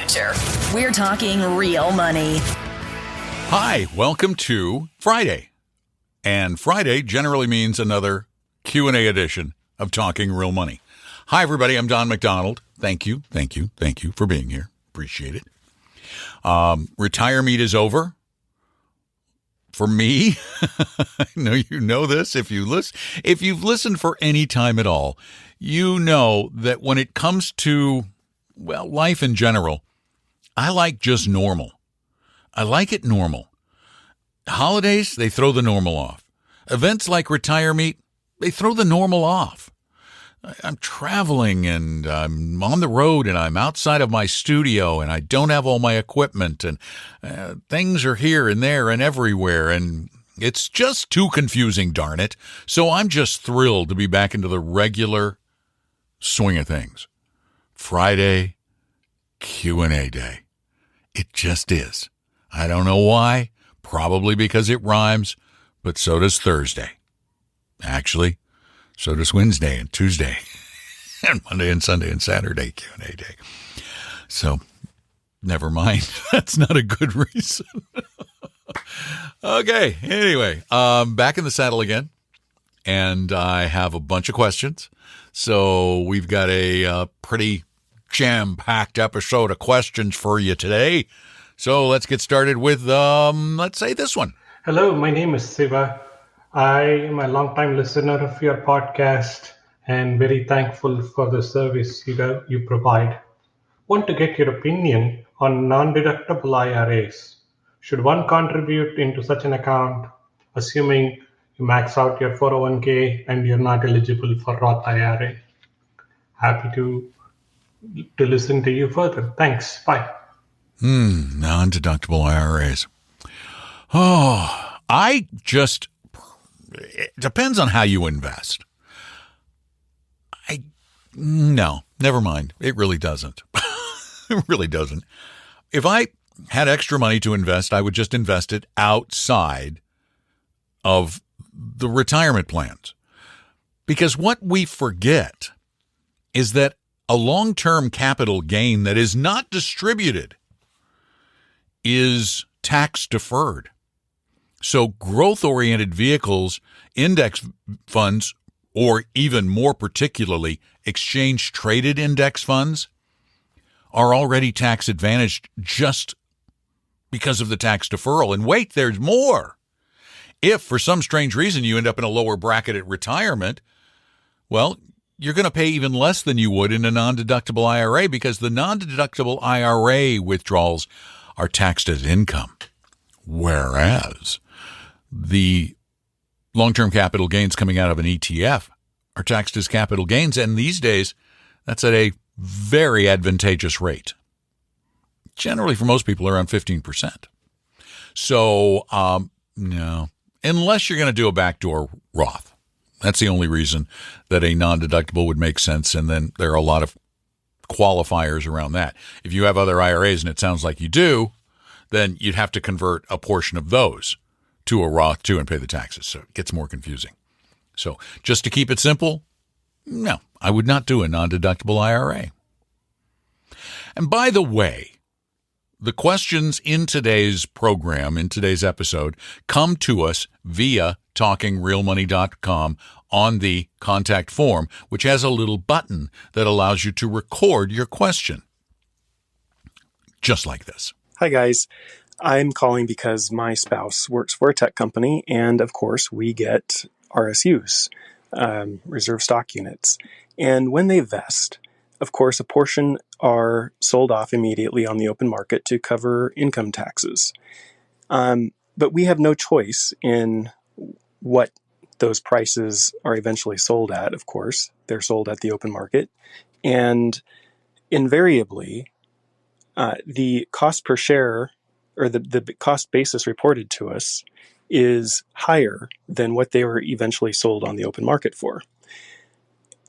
future. We're talking real money. Hi, welcome to Friday. And Friday generally means another Q&A edition of Talking Real Money. Hi, everybody. I'm Don McDonald. Thank you for being here. Appreciate it. Retire Meet is over. For me, I know you know this. If you've listened for any time at all, you know that when it comes to, well, life in general, I like just normal. I like it normal. Holidays, they throw the normal off. Events like Retire Meet, they throw the normal off. I'm traveling and I'm on the road and I'm outside of my studio and I don't have all my equipment and things are here and there and everywhere and it's just too confusing, darn it. So I'm just thrilled to be back into the regular swing of things. Friday, Q&A day. It just is. I don't know why. Probably because it rhymes, but so does Thursday. Actually, so does Wednesday and Tuesday and Monday and Sunday and Saturday Q&A day. So never mind. That's not a good reason. Okay. Anyway, back in the saddle again. And I have a bunch of questions. So we've got a pretty jam-packed episode of questions for you today. So let's get started with, let's say this one. Hello, my name is Siva. I am a long-time listener of your podcast and very thankful for the service you provide. Want to get your opinion on non-deductible IRAs. Should one contribute into such an account, assuming you max out your 401k and you're not eligible for Roth IRA? Happy to listen to you further. Thanks. Bye. Non-deductible IRAs. Oh, it depends on how you invest. No, never mind. It really doesn't. It really doesn't. If I had extra money to invest, I would just invest it outside of the retirement plans. Because what we forget is that a long-term capital gain that is not distributed is tax deferred. So growth-oriented vehicles, index funds, or even more particularly, exchange-traded index funds are already tax advantaged just because of the tax deferral. And wait, there's more. If for some strange reason you end up in a lower bracket at retirement, well, you're going to pay even less than you would in a non-deductible IRA because the non-deductible IRA withdrawals are taxed as income. Whereas the long-term capital gains coming out of an ETF are taxed as capital gains, and these days that's at a very advantageous rate. Generally, for most people, around 15%. So, no, unless you're going to do a backdoor Roth. That's the only reason that a non-deductible would make sense, and then there are a lot of qualifiers around that. If you have other IRAs, and it sounds like you do, then you'd have to convert a portion of those to a Roth too and pay the taxes. So it gets more confusing. So just to keep it simple, no, I would not do a non-deductible IRA. And by the way, the questions in today's program, in today's episode, come to us via talkingrealmoney.com on the contact form, which has a little button that allows you to record your question. Just like this. Hi, guys. I'm calling because my spouse works for a tech company, and of course, we get RSUs, reserve stock units. And when they vest, of course, a portion are sold off immediately on the open market to cover income taxes. But we have no choice in what those prices are eventually sold at, of course. They're sold at the open market. And invariably, the cost per share or the cost basis reported to us is higher than what they were eventually sold on the open market for.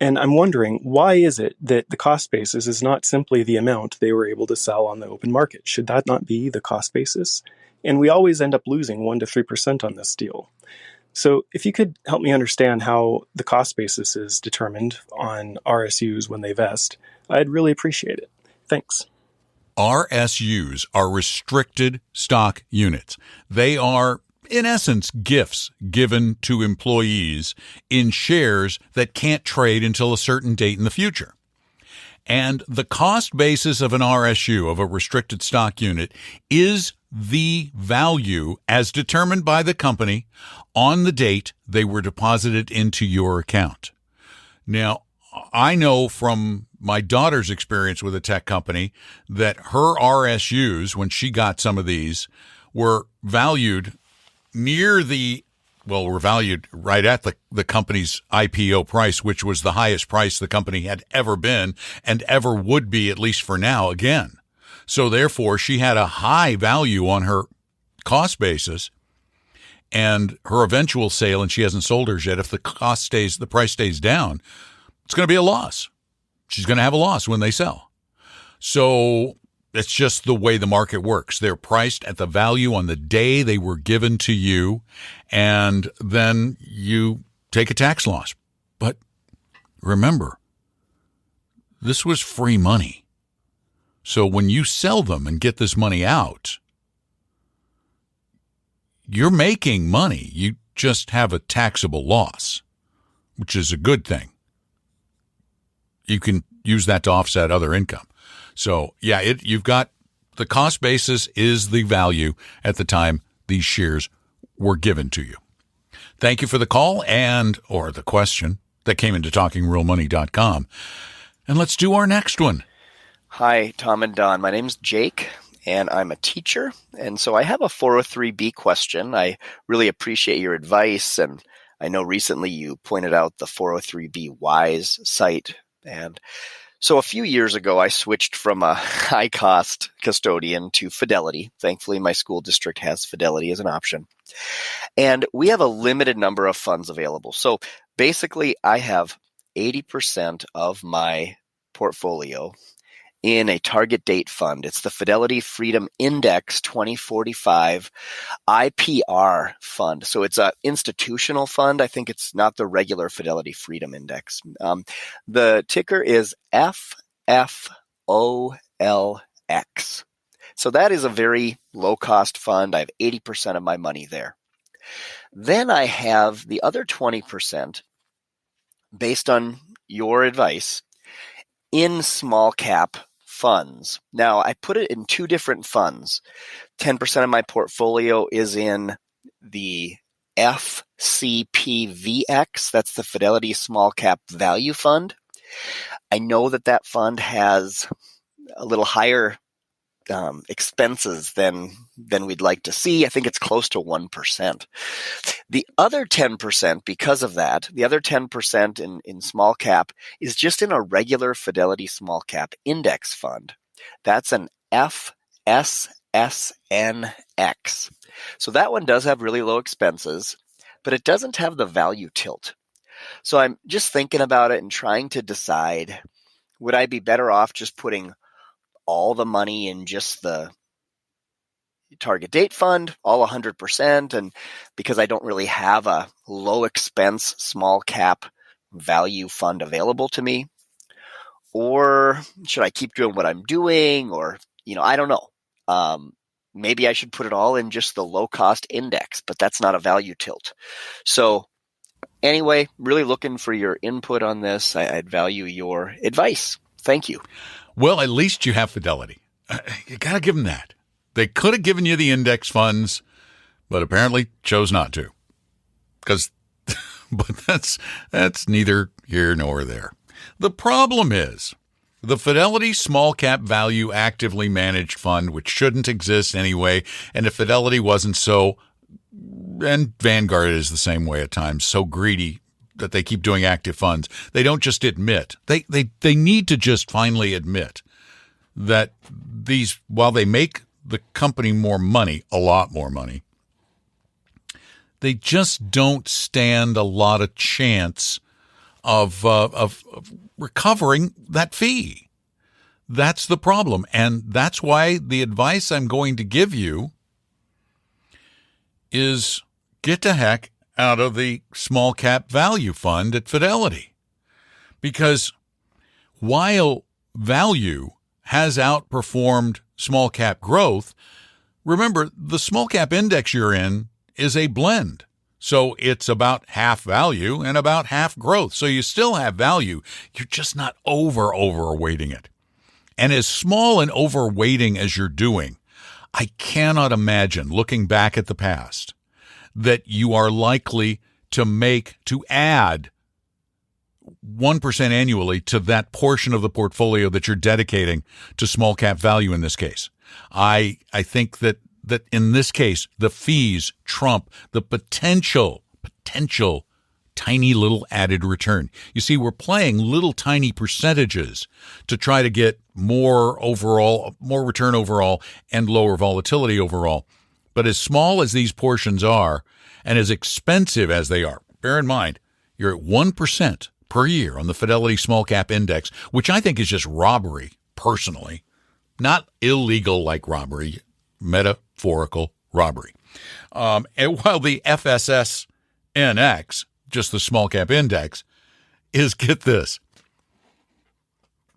And I'm wondering, why is it that the cost basis is not simply the amount they were able to sell on the open market? Should that not be the cost basis? And we always end up losing 1% to 3% on this deal. So if you could help me understand how the cost basis is determined on RSUs when they vest, I'd really appreciate it. Thanks. RSUs are restricted stock units. They are, in essence, gifts given to employees in shares that can't trade until a certain date in the future. And the cost basis of an RSU, of a restricted stock unit, is the value as determined by the company on the date they were deposited into your account. Now, I know from my daughter's experience with a tech company that her RSUs, when she got some of these, were valued were valued right at the company's IPO price, which was the highest price the company had ever been and ever would be, at least for now, again. So therefore, she had a high value on her cost basis and her eventual sale, and she hasn't sold hers yet. If the price stays down, it's going to be a loss. She's going to have a loss when they sell. So it's just the way the market works. They're priced at the value on the day they were given to you, and then you take a tax loss. But remember, this was free money. So when you sell them and get this money out, you're making money. You just have a taxable loss, which is a good thing. You can use that to offset other income. So, yeah, you've got the cost basis is the value at the time these shares were given to you. Thank you for the call or the question that came into talkingrealmoney.com. And let's do our next one. Hi, Tom and Don. My name's Jake, and I'm a teacher. And so I have a 403B question. I really appreciate your advice. And I know recently you pointed out the 403B Wise site. And so a few years ago, I switched from a high-cost custodian to Fidelity. Thankfully, my school district has Fidelity as an option. And we have a limited number of funds available. So basically, I have 80% of my portfolio in a target date fund. It's the Fidelity Freedom Index 2045 IPR fund. So it's an institutional fund. I think it's not the regular Fidelity Freedom Index. The ticker is FFOLX. So that is a very low-cost fund. I have 80% of my money there. Then I have the other 20%, based on your advice, in small cap funds. Now, I put it in two different funds. 10% of my portfolio is in the FCPVX. That's the Fidelity Small Cap Value Fund. I know that fund has a little higher expenses than we'd like to see. I think it's close to 1%. The other 10%, because of that, the other 10% in small cap is just in a regular Fidelity Small Cap Index fund. That's an FSSNX. So that one does have really low expenses, but it doesn't have the value tilt. So I'm just thinking about it and trying to decide, would I be better off just putting all the money in just the target date fund, all 100%, and because I don't really have a low expense small cap value fund available to me? Or should I keep doing what I'm doing? Or, I don't know. Maybe I should put it all in just the low cost index, but that's not a value tilt. So anyway, really looking for your input on this. I'd value your advice. Thank you. Well, at least you have Fidelity. You got to give them that. They could have given you the index funds, but apparently chose not to. But that's neither here nor there. The problem is the Fidelity Small Cap Value Actively Managed Fund, which shouldn't exist anyway, and if Fidelity wasn't so, and Vanguard is the same way at times, so greedy that they keep doing active funds. They don't just admit. They need to just finally admit that these, while they make the company more money, a lot more money, they just don't stand a lot of chance of recovering that fee. That's the problem. And that's why the advice I'm going to give you is get the heck out of the small cap value fund at Fidelity. Because while value has outperformed small cap growth. Remember, the small cap index you're in is a blend. So it's about half value and about half growth. So you still have value. You're just not overweighting it. And as small and overweighting as you're doing, I cannot imagine, looking back at the past, that you are likely to add 1% annually to that portion of the portfolio that you're dedicating to small cap value in this case. I think that in this case, the fees trump the potential tiny little added return. You see, we're playing little tiny percentages to try to get more return overall and lower volatility overall. But as small as these portions are and as expensive as they are, bear in mind, you're at 1% per year on the Fidelity Small Cap Index, which I think is just robbery, personally. Not illegal like robbery, metaphorical robbery. And while the FSSNX, just the small cap index, is, get this,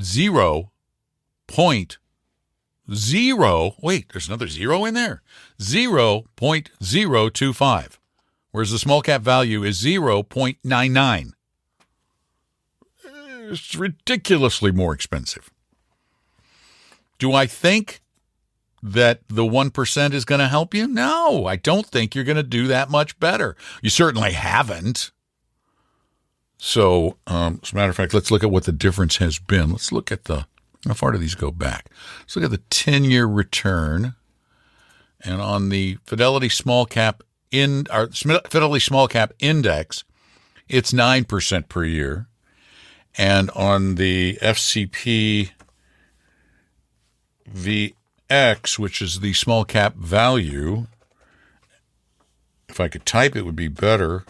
0.0, wait, there's another zero in there, 0.025, whereas the small cap value is 0.99. It's ridiculously more expensive. Do I think that the 1% is going to help you? No, I don't think you're going to do that much better. You certainly haven't. So, as a matter of fact, let's look at what the difference has been. Let's look at how far do these go back? Let's look at the 10-year return. And on the Fidelity Small Cap Index, it's 9% per year. And on the FCP VX, which is the small cap value, if I could type it would be better.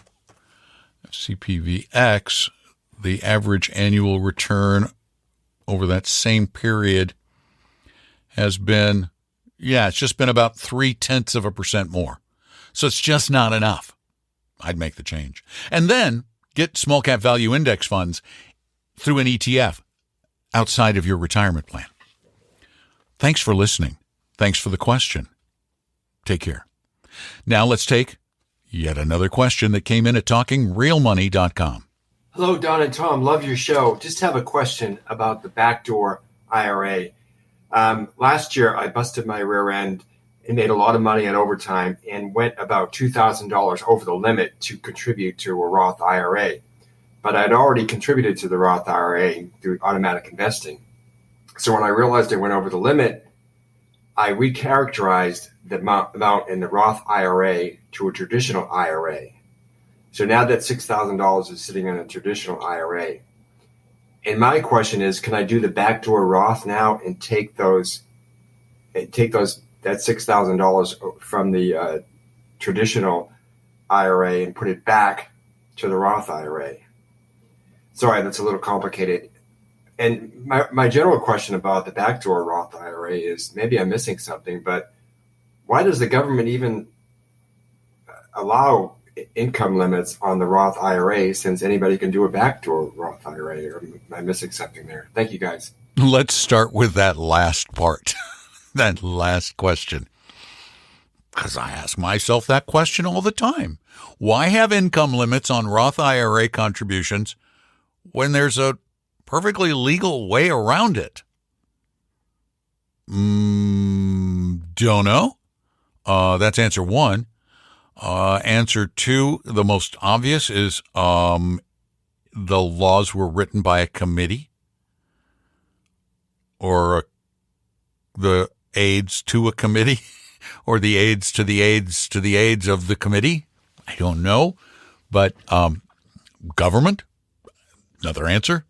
CPVX, the average annual return over that same period has been, it's just been about 0.3% more. So it's just not enough. I'd make the change. And then get small cap value index funds through an ETF outside of your retirement plan. Thanks for listening. Thanks for the question. Take care. Now let's take yet another question that came in at talkingrealmoney.com. Hello, Don and Tom. Love your show. Just have a question about the backdoor IRA. Last year, I busted my rear end and made a lot of money on overtime and went about $2,000 over the limit to contribute to a Roth IRA. But I'd already contributed to the Roth IRA through automatic investing. So when I realized I went over the limit, I recharacterized the amount in the Roth IRA to a traditional IRA. So now that $6,000 is sitting in a traditional IRA. And my question is, can I do the backdoor Roth now and take that $6,000 from the traditional IRA and put it back to the Roth IRA? Sorry, that's a little complicated. And my general question about the backdoor Roth IRA is, maybe I'm missing something, but why does the government even allow income limits on the Roth IRA, since anybody can do a backdoor Roth IRA? Or am I missing something there? Thank you, guys. Let's start with that last part, that last question, because I ask myself that question all the time. Why have income limits on Roth IRA contributions when there's a perfectly legal way around it? Don't know. That's answer one. Answer two, the most obvious, is the laws were written by a committee, or the aides to a committee, or the aides to the aides to the aides of the committee. I don't know. But government, another answer.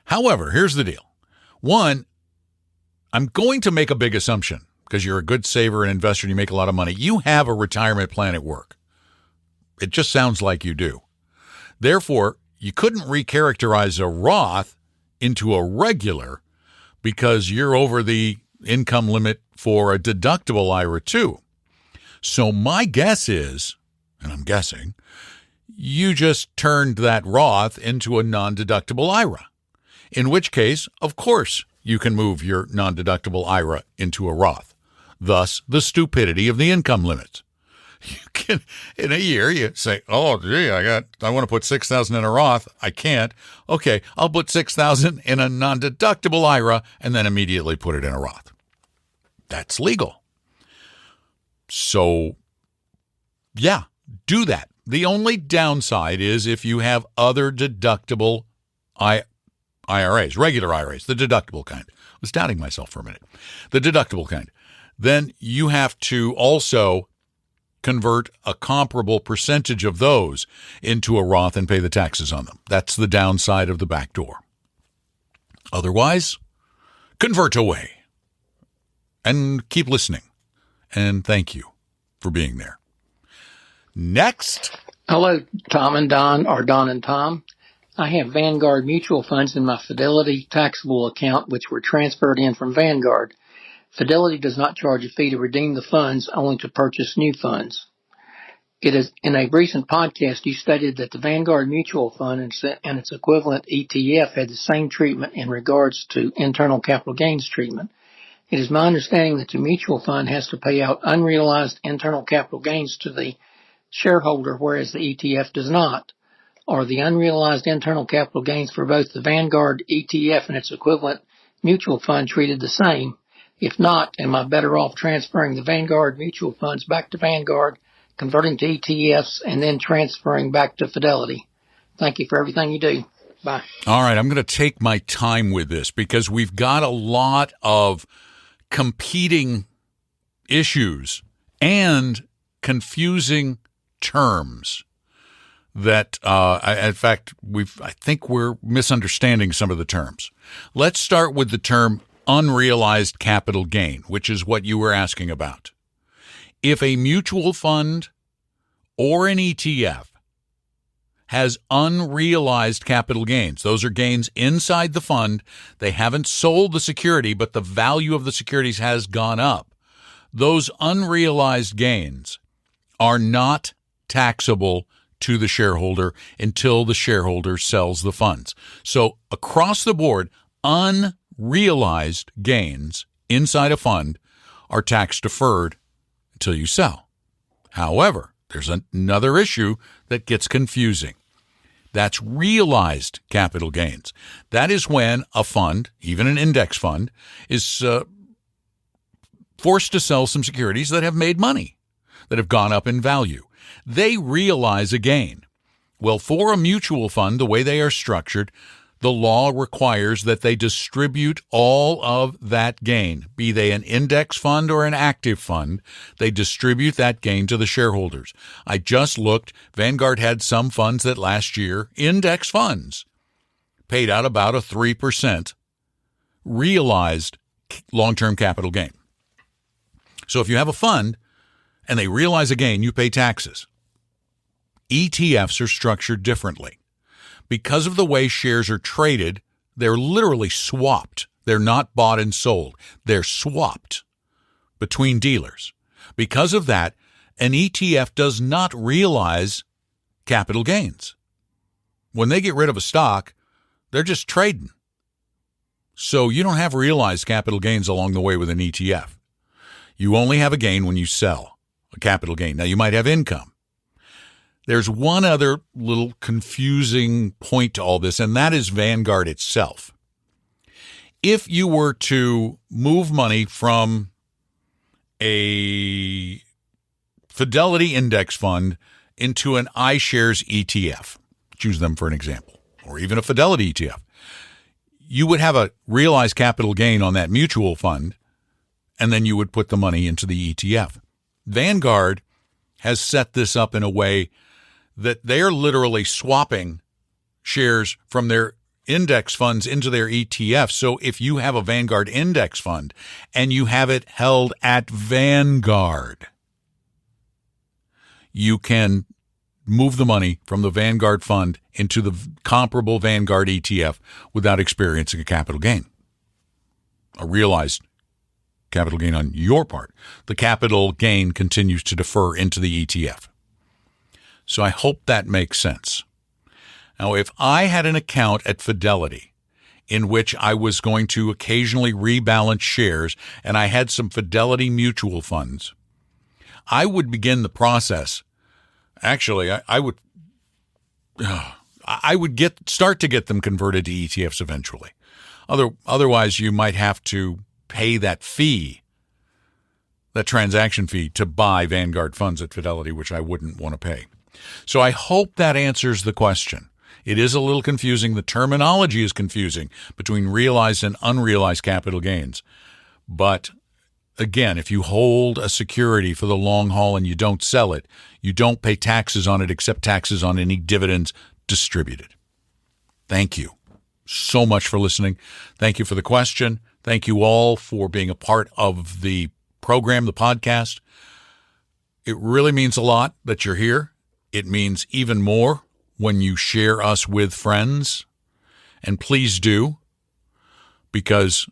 However, here's the deal. One, I'm going to make a big assumption, because you're a good saver and investor and you make a lot of money. You have a retirement plan at work. It just sounds like you do. Therefore, you couldn't recharacterize a Roth into a regular because you're over the income limit for a deductible IRA too. So my guess is, and I'm guessing, you just turned that Roth into a non-deductible IRA. In which case, of course, you can move your non-deductible IRA into a Roth. Thus, the stupidity of the income limits. You can, in a year, you say, oh, gee, I want to put $6,000 in a Roth. I can't. Okay, I'll put $6,000 in a non-deductible IRA and then immediately put it in a Roth. That's legal. So, yeah, do that. The only downside is if you have other deductible IRAs, regular IRAs, the deductible kind. I was doubting myself for a minute. The deductible kind. Then you have to also convert a comparable percentage of those into a Roth and pay the taxes on them. That's the downside of the back door. Otherwise, convert away. And keep listening. And thank you for being there. Next. Hello, Tom and Don, or Don and Tom. I have Vanguard mutual funds in my Fidelity taxable account, which were transferred in from Vanguard. Fidelity does not charge a fee to redeem the funds, only to purchase new funds. It is in a recent podcast, you stated that the Vanguard mutual fund and its equivalent ETF had the same treatment in regards to internal capital gains treatment. It is my understanding that the mutual fund has to pay out unrealized internal capital gains to the shareholder, whereas the ETF does not. Are the unrealized internal capital gains for both the Vanguard ETF and its equivalent mutual fund treated the same? If not, am I better off transferring the Vanguard mutual funds back to Vanguard, converting to ETFs, and then transferring back to Fidelity? Thank you for everything you do. Bye. All right, I'm going to take my time with this because we've got a lot of competing issues and confusing terms that, in fact, I think we're misunderstanding some of the terms. Let's start with the term unrealized capital gain, which is what you were asking about. If a mutual fund or an ETF has unrealized capital gains, those are gains inside the fund. They haven't sold the security, but the value of the securities has gone up. Those unrealized gains are not taxable to the shareholder until the shareholder sells the funds. So across the board, unrealized gains inside a fund are tax deferred until you sell. However, there's another issue that gets confusing. That's realized capital gains. That is when a fund, even an index fund, is forced to sell some securities that have made money, that have gone up in value. They realize a gain. Well, for a mutual fund, the way they are structured, the law requires that they distribute all of that gain, be they an index fund or an active fund. They distribute that gain to the shareholders. I just looked. Vanguard had some funds that last year, index funds, paid out about a 3% realized long-term capital gain. So if you have a fund and they realize a gain, you pay taxes. ETFs are structured differently. Because of the way shares are traded, they're literally swapped. They're not bought and sold. They're swapped between dealers. Because of that, an ETF does not realize capital gains. When they get rid of a stock, they're just trading. So you don't have realized capital gains along the way with an ETF. You only have a gain when you sell, a capital gain. Now, you might have income. There's one other little confusing point to all this, and that is Vanguard itself. If you were to move money from a Fidelity index fund into an iShares ETF, choose them for an example, or even a Fidelity ETF, you would have a realized capital gain on that mutual fund, and then you would put the money into the ETF. Vanguard has set this up in a way that they're literally swapping shares from their index funds into their ETFs. So if you have a Vanguard index fund and you have it held at Vanguard, you can move the money from the Vanguard fund into the comparable Vanguard ETF without experiencing a capital gain, a realized capital gain on your part. The capital gain continues to defer into the ETF. So I hope that makes sense. Now, if I had an account at Fidelity in which I was going to occasionally rebalance shares, and I had some Fidelity mutual funds. I would begin the process. Actually, I would start to get them converted to ETFs eventually. Otherwise, you might have to pay that fee, that transaction fee, to buy Vanguard funds at Fidelity, which I wouldn't want to pay. So I hope that answers the question. It is a little confusing. The terminology is confusing between realized and unrealized capital gains. But again, if you hold a security for the long haul and you don't sell it, you don't pay taxes on it except taxes on any dividends distributed. Thank you so much for listening. Thank you for the question. Thank you all for being a part of the program, the podcast. It really means a lot that you're here. It means even more when you share us with friends. And please do, because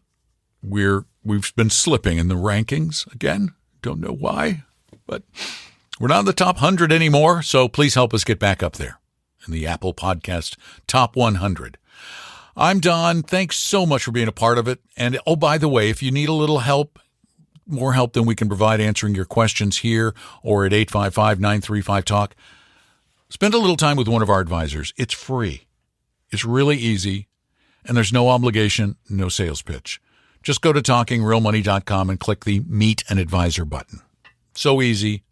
we've been slipping in the rankings again. Don't know why, but we're not in the top 100 anymore. So please help us get back up there in the Apple Podcast Top 100. I'm Don. Thanks so much for being a part of it. And oh, by the way, if you need a little help, more help than we can provide answering your questions here or at 855-935-TALK, spend a little time with one of our advisors. It's free. It's really easy, and there's no obligation, no sales pitch. Just go to talkingrealmoney.com and click the Meet an Advisor button. So easy.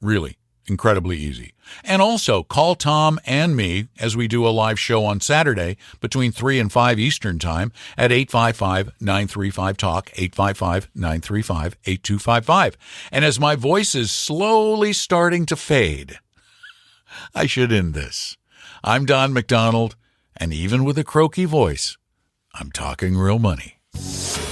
Really, incredibly easy. And also, call Tom and me as we do a live show on Saturday between 3 and 5 Eastern Time at 855-935-TALK, 855-935-8255. And as my voice is slowly starting to fade, I should end this. I'm Don McDonald, and even with a croaky voice, I'm talking real money.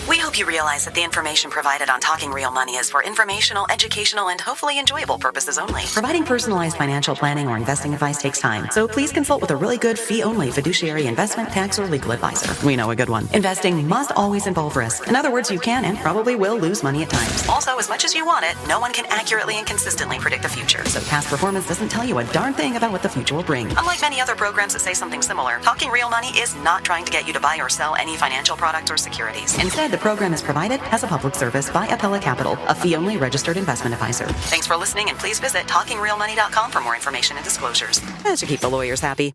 We hope you realize that the information provided on Talking Real Money is for informational, educational, and hopefully enjoyable purposes only. Providing personalized financial planning or investing advice takes time, so please consult with a really good fee-only fiduciary investment, tax, or legal advisor. We know a good one. Investing must always involve risk. In other words, you can and probably will lose money at times. Also, as much as you want it, no one can accurately and consistently predict the future, so past performance doesn't tell you a darn thing about what the future will bring. Unlike many other programs that say something similar, Talking Real Money is not trying to get you to buy or sell any financial products or securities. Instead, the program is provided as a public service by Appella Capital, a fee-only registered investment advisor. Thanks for listening, and please visit talkingrealmoney.com for more information and disclosures. That should keep the lawyers happy.